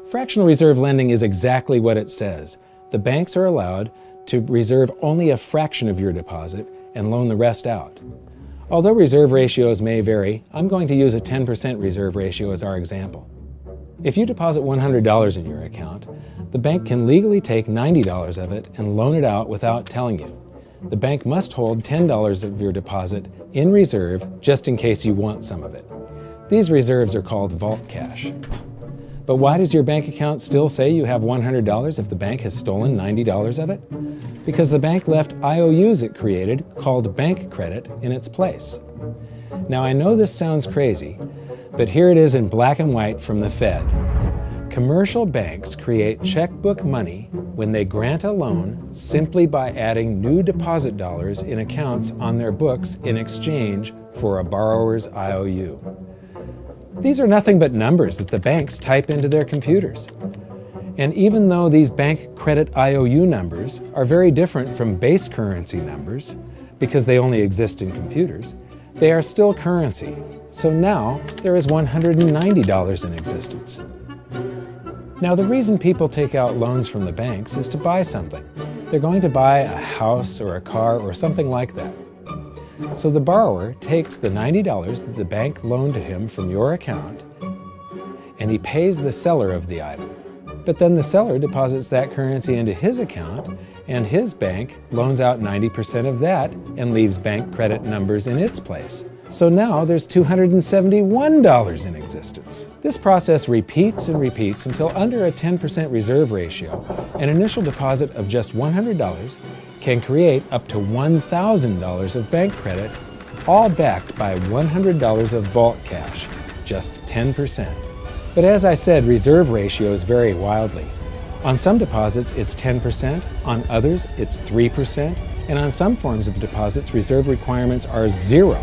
Fractional reserve lending is exactly what it says. The banks are allowed to reserve only a fraction of your deposit and loan the rest out. Although reserve ratios may vary, I'm going to use a 10% reserve ratio as our example. If you deposit $100 in your account, the bank can legally take $90 of it and loan it out without telling you. The bank must hold $10 of your deposit in reserve just in case you want some of it. These reserves are called vault cash. But why does your bank account still say you have $100 if the bank has stolen $90 of it? Because the bank left IOUs it created, called bank credit, in its place. Now I know this sounds crazy, but here it is in black and white from the Fed. Commercial banks create checkbook money when they grant a loan simply by adding new deposit dollars in accounts on their books in exchange for a borrower's IOU. These are nothing but numbers that the banks type into their computers. And even though these bank credit IOU numbers are very different from base currency numbers, because they only exist in computers, they are still currency. So now there is $190 in existence. Now the reason people take out loans from the banks is to buy something. They're going to buy a house or a car or something like that. So the borrower takes the $90 that the bank loaned to him from your account and he pays the seller of the item. But then the seller deposits that currency into his account and his bank loans out 90% of that and leaves bank credit numbers in its place. So now there's $271 in existence. This process repeats and repeats until under a 10% reserve ratio, an initial deposit of just $100 can create up to $1,000 of bank credit, all backed by $100 of vault cash, just 10%. But as I said, reserve ratios vary wildly. On some deposits, it's 10%, on others, it's 3%, and on some forms of deposits, reserve requirements are 0.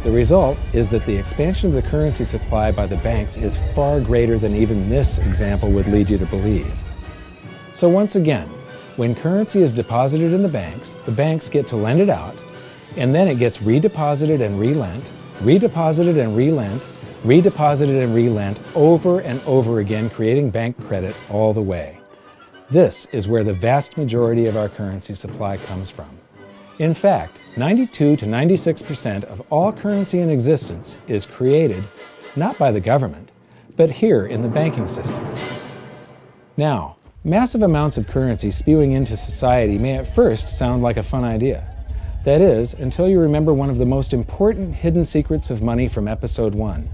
The result is that the expansion of the currency supply by the banks is far greater than even this example would lead you to believe. So once again, when currency is deposited in the banks get to lend it out, and then it gets redeposited and relent, redeposited and relent, redeposited and relent over and over again, creating bank credit all the way. This is where the vast majority of our currency supply comes from. In fact, 92 to 96% of all currency in existence is created not by the government, but here in the banking system. Now, massive amounts of currency spewing into society may at first sound like a fun idea. That is, until you remember one of the most important hidden secrets of money from episode 1,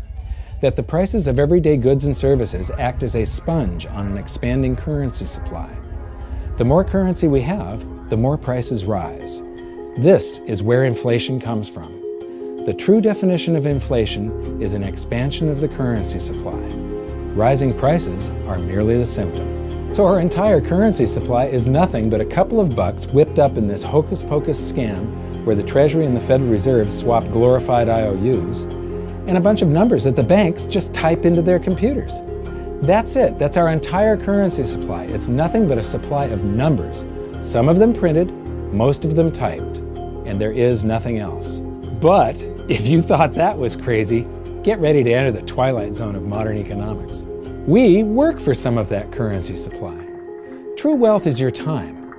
that the prices of everyday goods and services act as a sponge on an expanding currency supply. The more currency we have, the more prices rise. This is where inflation comes from. The true definition of inflation is an expansion of the currency supply. Rising prices are merely the symptom. So our entire currency supply is nothing but a couple of bucks whipped up in this hocus-pocus scam where the Treasury and the Federal Reserve swap glorified IOUs, and a bunch of numbers that the banks just type into their computers. That's it. That's our entire currency supply. It's nothing but a supply of numbers. Some of them printed, most of them typed, and there is nothing else. But if you thought that was crazy, get ready to enter the twilight zone of modern economics. We work for some of that currency supply. True wealth is your time,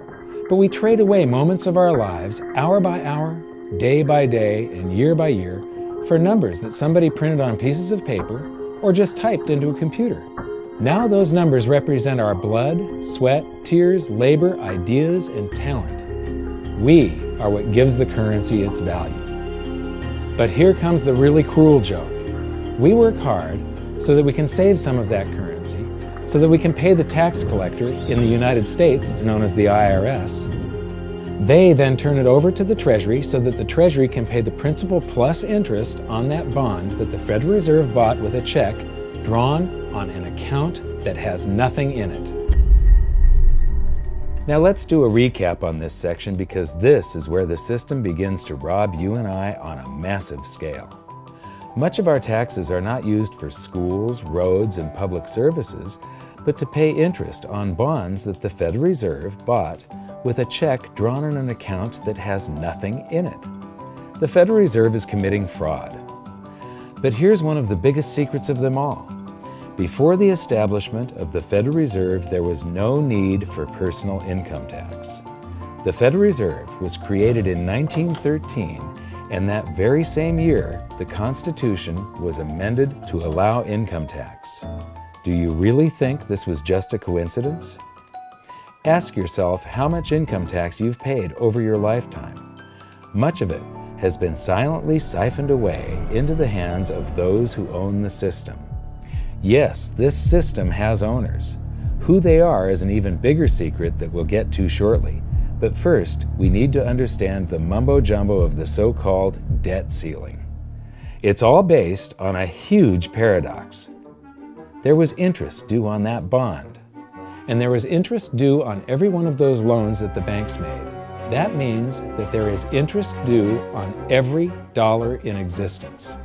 but we trade away moments of our lives, hour by hour, day by day, and year by year, for numbers that somebody printed on pieces of paper or just typed into a computer. Now those numbers represent our blood, sweat, tears, labor, ideas, and talent. We are what gives the currency its value. But here comes the really cruel joke. We work hard so that we can save some of that currency, so that we can pay the tax collector. In the United States, it's known as the IRS. They then turn it over to the Treasury so that the Treasury can pay the principal plus interest on that bond that the Federal Reserve bought with a check drawn on an account that has nothing in it. Now let's do a recap on this section, because this is where the system begins to rob you and I on a massive scale. Much of our taxes are not used for schools, roads, and public services, but to pay interest on bonds that the Federal Reserve bought with a check drawn on an account that has nothing in it. The Federal Reserve is committing fraud. But here's one of the biggest secrets of them all. Before the establishment of the Federal Reserve, there was no need for personal income tax. The Federal Reserve was created in 1913, and that very same year, the Constitution was amended to allow income tax. Do you really think this was just a coincidence? Ask yourself how much income tax you've paid over your lifetime. Much of it has been silently siphoned away into the hands of those who own the system. Yes, this system has owners. Who they are is an even bigger secret that we'll get to shortly. But first, we need to understand the mumbo-jumbo of the so-called debt ceiling. It's all based on a huge paradox. There was interest due on that bond, and there was interest due on every one of those loans that the banks made. That means that there is interest due on every dollar in existence.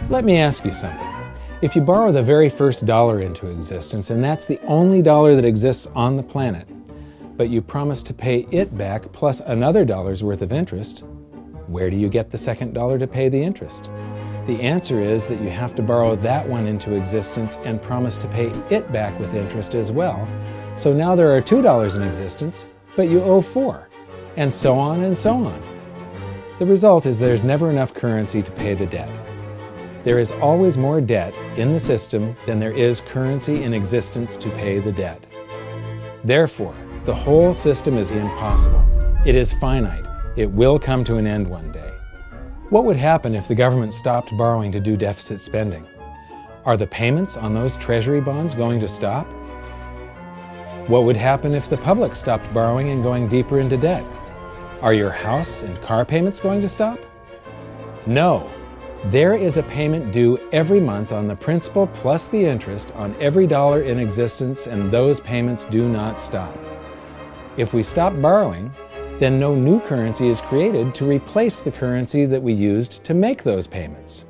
Let me ask you something. If you borrow the very first dollar into existence, and that's the only dollar that exists on the planet, but you promise to pay it back plus another dollar's worth of interest, where do you get the second dollar to pay the interest? The answer is that you have to borrow that one into existence and promise to pay it back with interest as well. So now there are $2 in existence, but you owe $4, and so on and so on. The result is there's never enough currency to pay the debt. There is always more debt in the system than there is currency in existence to pay the debt. Therefore, the whole system is impossible. It is finite. It will come to an end one day. What would happen if the government stopped borrowing to do deficit spending? Are the payments on those treasury bonds going to stop? What would happen if the public stopped borrowing and going deeper into debt? Are your house and car payments going to stop? No. There is a payment due every month on the principal plus the interest on every dollar in existence, and those payments do not stop. If we stop borrowing, then no new currency is created to replace the currency that we used to make those payments.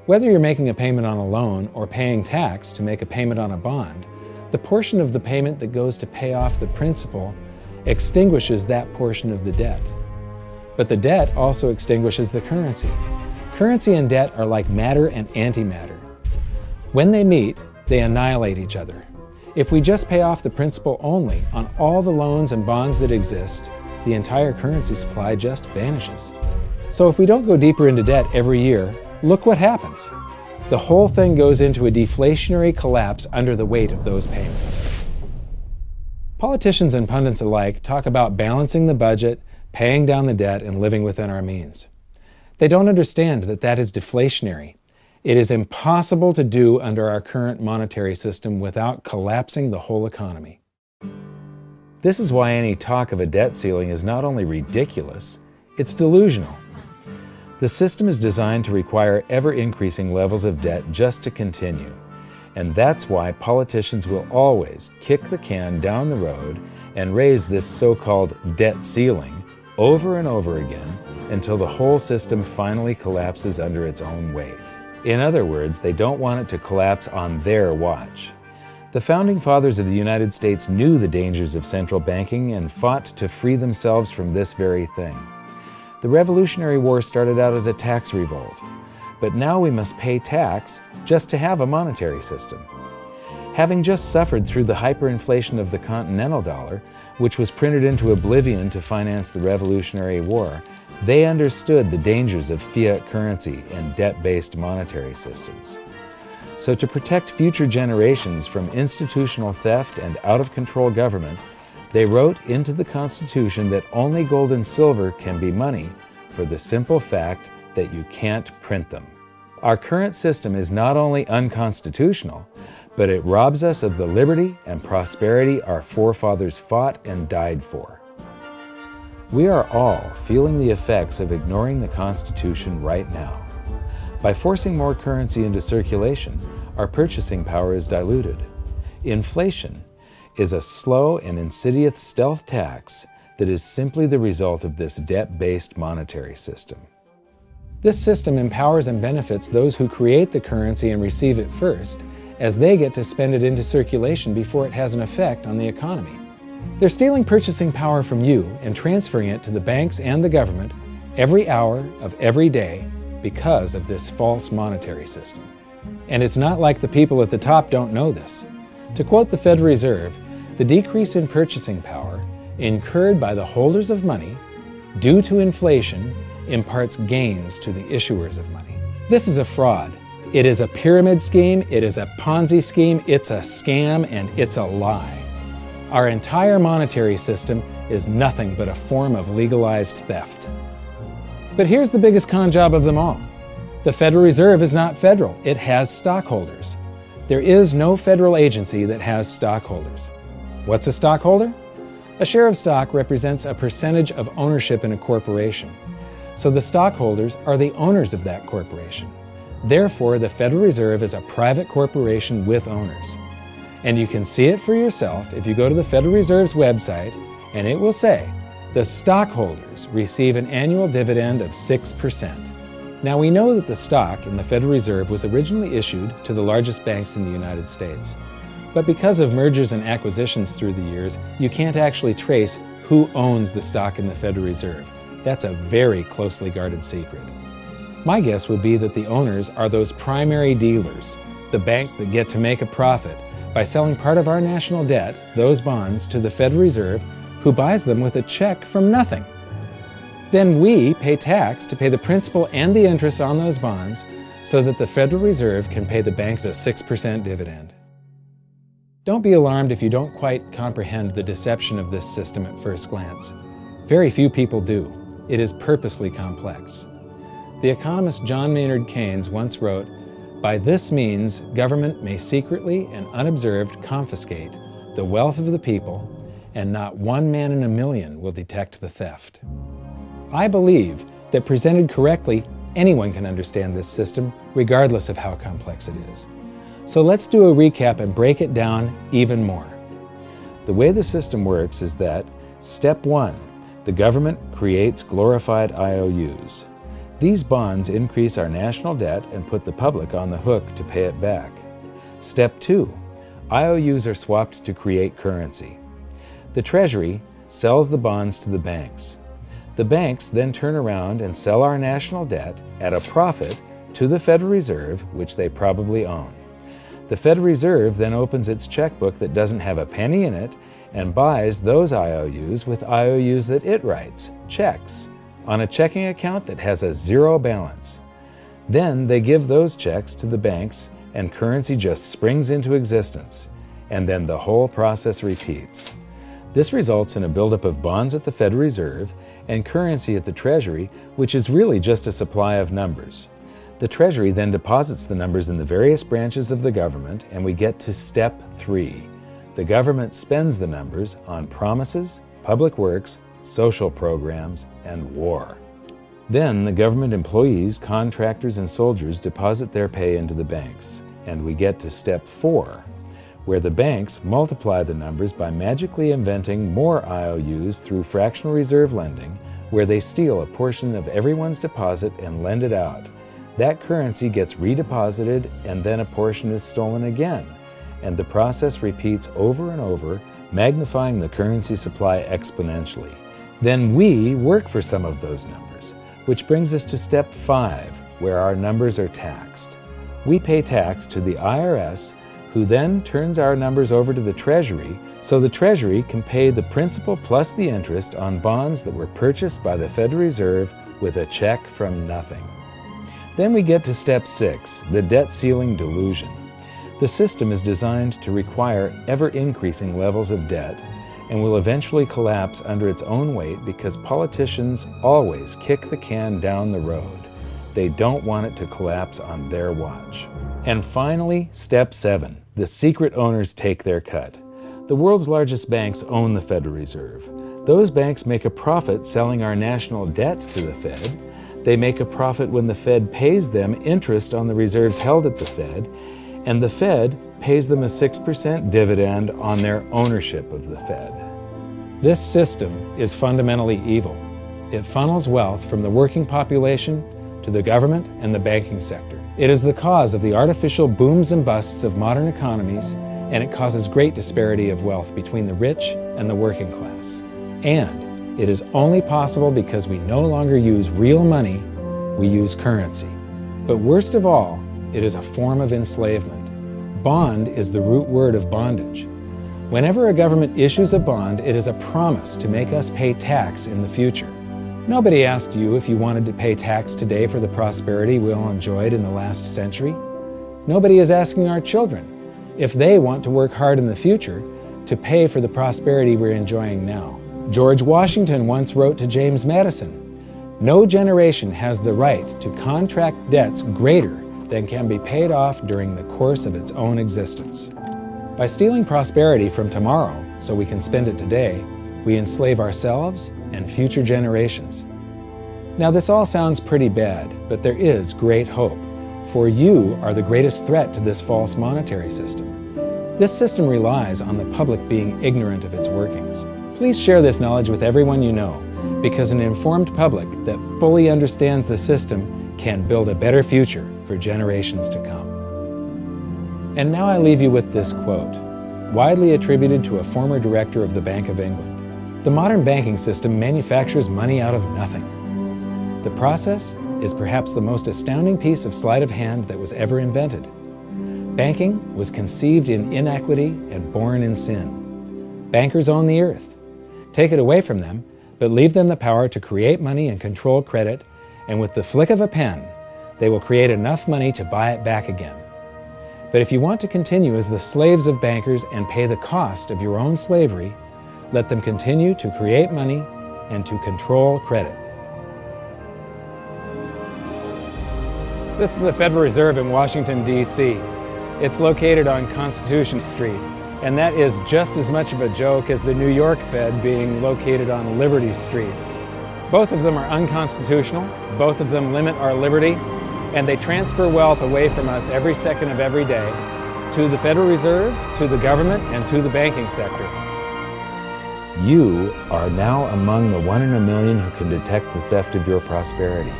Whether you're making a payment on a loan or paying tax to make a payment on a bond, the portion of the payment that goes to pay off the principal extinguishes that portion of the debt. But the debt also extinguishes the currency. Currency and debt are like matter and antimatter. When they meet, they annihilate each other. If we just pay off the principal only on all the loans and bonds that exist, the entire currency supply just vanishes. So if we don't go deeper into debt every year, look what happens. The whole thing goes into a deflationary collapse under the weight of those payments. Politicians and pundits alike talk about balancing the budget, paying down the debt, and living within our means. They don't understand that that is deflationary. It is impossible to do under our current monetary system without collapsing the whole economy. This is why any talk of a debt ceiling is not only ridiculous, it's delusional. The system is designed to require ever-increasing levels of debt just to continue. And that's why politicians will always kick the can down the road and raise this so-called debt ceiling over and over again until the whole system finally collapses under its own weight. In other words, they don't want it to collapse on their watch. The Founding Fathers of the United States knew the dangers of central banking and fought to free themselves from this very thing. The Revolutionary War started out as a tax revolt, but now we must pay tax just to have a monetary system. Having just suffered through the hyperinflation of the continental dollar, which was printed into oblivion to finance the Revolutionary War, they understood the dangers of fiat currency and debt-based monetary systems. So to protect future generations from institutional theft and out-of-control government, they wrote into the Constitution that only gold and silver can be money for the simple fact that you can't print them. Our current system is not only unconstitutional, but it robs us of the liberty and prosperity our forefathers fought and died for. We are all feeling the effects of ignoring the Constitution right now. By forcing more currency into circulation, our purchasing power is diluted. Inflation is a slow and insidious stealth tax that is simply the result of this debt-based monetary system. This system empowers and benefits those who create the currency and receive it first, as they get to spend it into circulation before it has an effect on the economy. They're stealing purchasing power from you and transferring it to the banks and the government every hour of every day because of this false monetary system. And it's not like the people at the top don't know this. To quote the Federal Reserve, the decrease in purchasing power incurred by the holders of money due to inflation imparts gains to the issuers of money. This is a fraud. It is a pyramid scheme, it is a Ponzi scheme, it's a scam, and it's a lie. Our entire monetary system is nothing but a form of legalized theft. But here's the biggest con job of them all. The Federal Reserve is not federal, it has stockholders. There is no federal agency that has stockholders. What's a stockholder? A share of stock represents a percentage of ownership in a corporation. So the stockholders are the owners of that corporation. Therefore, the Federal Reserve is a private corporation with owners. And you can see it for yourself if you go to the Federal Reserve's website, and it will say, the stockholders receive an annual dividend of 6%. Now we know that the stock in the Federal Reserve was originally issued to the largest banks in the United States. But because of mergers and acquisitions through the years, you can't actually trace who owns the stock in the Federal Reserve. That's a very closely guarded secret. My guess would be that the owners are those primary dealers, the banks that get to make a profit by selling part of our national debt, those bonds, to the Federal Reserve, who buys them with a check from nothing. Then we pay tax to pay the principal and the interest on those bonds so that the Federal Reserve can pay the banks a 6% dividend. Don't be alarmed if you don't quite comprehend the deception of this system at first glance. Very few people do. It is purposely complex. The economist John Maynard Keynes once wrote, "By this means, government may secretly and unobserved confiscate the wealth of the people, and not one man in a million will detect the theft." I believe that presented correctly, anyone can understand this system, regardless of how complex it is. So let's do a recap and break it down even more. The way the system works is that, step 1, the government creates glorified IOUs. These bonds increase our national debt and put the public on the hook to pay it back. Step 2, IOUs are swapped to create currency. The Treasury sells the bonds to the banks. The banks then turn around and sell our national debt at a profit to the Federal Reserve, which they probably own. The Federal Reserve then opens its checkbook that doesn't have a penny in it and buys those IOUs with IOUs that it writes, checks, on a checking account that has a zero balance. Then they give those checks to the banks and currency just springs into existence, and then the whole process repeats. This results in a buildup of bonds at the Federal Reserve and currency at the Treasury, which is really just a supply of numbers. The Treasury then deposits the numbers in the various branches of the government, and we get to step 3. The government spends the numbers on promises, public works, social programs, and war. Then the government employees, contractors, and soldiers deposit their pay into the banks, and we get to step 4, where the banks multiply the numbers by magically inventing more IOUs through fractional reserve lending, where they steal a portion of everyone's deposit and lend it out. That currency gets redeposited, and then a portion is stolen again, and the process repeats over and over, magnifying the currency supply exponentially. Then we work for some of those numbers, which brings us to step 5, where our numbers are taxed. We pay tax to the IRS, who then turns our numbers over to the Treasury, so the Treasury can pay the principal plus the interest on bonds that were purchased by the Federal Reserve with a check from nothing. Then we get to step 6, the debt ceiling delusion. The system is designed to require ever-increasing levels of debt and will eventually collapse under its own weight because politicians always kick the can down the road. They don't want it to collapse on their watch. And finally, step 7, the secret owners take their cut. The world's largest banks own the Federal Reserve. Those banks make a profit selling our national debt to the Fed. They make a profit when the Fed pays them interest on the reserves held at the Fed, and the Fed pays them a 6% dividend on their ownership of the Fed. This system is fundamentally evil. It funnels wealth from the working population to the government and the banking sector. It is the cause of the artificial booms and busts of modern economies, and it causes great disparity of wealth between the rich and the working class. And it is only possible because we no longer use real money, we use currency. But worst of all, It is a form of enslavement. Bond is the root word of bondage. Whenever a government issues a bond, it is a promise to make us pay tax in the future. Nobody asked you if you wanted to pay tax today for the prosperity we all enjoyed in the last century. Nobody is asking our children if they want to work hard in the future to pay for the prosperity we're enjoying now. George Washington once wrote to James Madison, "No generation has the right to contract debts greater than can be paid off during the course of its own existence." By stealing prosperity from tomorrow so we can spend it today, we enslave ourselves and future generations. Now, this all sounds pretty bad, but there is great hope, for you are the greatest threat to this false monetary system. This system relies on the public being ignorant of its workings. Please share this knowledge with everyone you know, because an informed public that fully understands the system can build a better future for generations to come. And now I leave you with this quote, widely attributed to a former director of the Bank of England. "The modern banking system manufactures money out of nothing. The process is perhaps the most astounding piece of sleight of hand that was ever invented. Banking was conceived in inequity and born in sin. Bankers own the earth. Take it away from them, but leave them the power to create money and control credit, and with the flick of a pen, they will create enough money to buy it back again. But if you want to continue as the slaves of bankers and pay the cost of your own slavery, let them continue to create money and to control credit." This is the Federal Reserve in Washington, D.C. It's located on Constitution Street, and that is just as much of a joke as the New York Fed being located on Liberty Street. Both of them are unconstitutional, both of them limit our liberty, and they transfer wealth away from us every second of every day to the Federal Reserve, to the government, and to the banking sector. You are now among the 1 in a million who can detect the theft of your prosperity.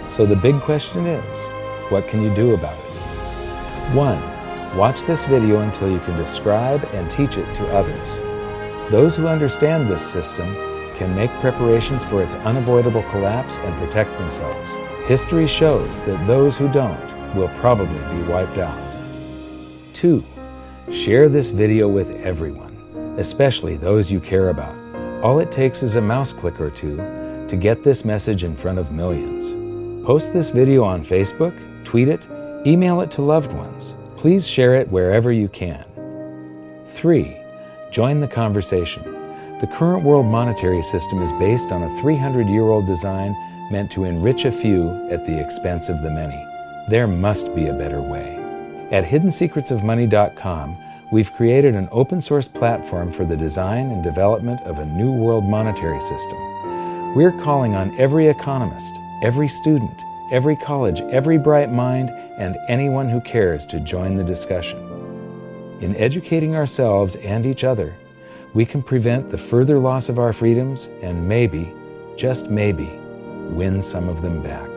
So the big question is, what can you do about it? 1. Watch this video until you can describe and teach it to others. Those who understand this system can make preparations for its unavoidable collapse and protect themselves. History shows that those who don't will probably be wiped out. 2. Share this video with everyone, especially those you care about. All it takes is a mouse click or two to get this message in front of millions. Post this video on Facebook, tweet it, email it to loved ones. Please share it wherever you can. 3. Join the conversation. The current world monetary system is based on a 300-year-old design meant to enrich a few at the expense of the many. There must be a better way. At hiddensecretsofmoney.com, we've created an open-source platform for the design and development of a new world monetary system. We're calling on every economist, every student, every college, every bright mind, and anyone who cares to join the discussion. In educating ourselves and each other, we can prevent the further loss of our freedoms and maybe, just maybe, win some of them back.